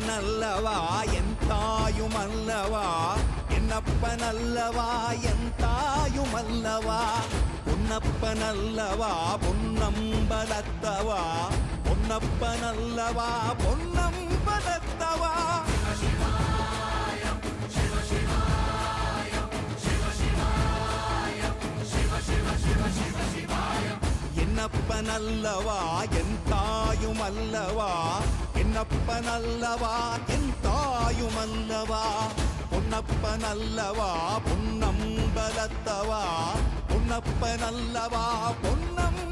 பொன்னப்பனல்லவா என் தாயுமல்லவா என்னப்பனல்லவா என் தாயுமல்லவா பொன்னப்பனல்லவா பொன்னம்பலத்தவா பொன்னப்பனல்லவா பொன்னம்பலத்தவா என்னப்பனல்லவா என் தாயுமல்லவா என்னப்பனல்லவா என் தாயுமல்லவா பொன்னப்பனல்லவா பொன்னம்பலத்தவா பொன்னப்பனல்லவா பொன்னம்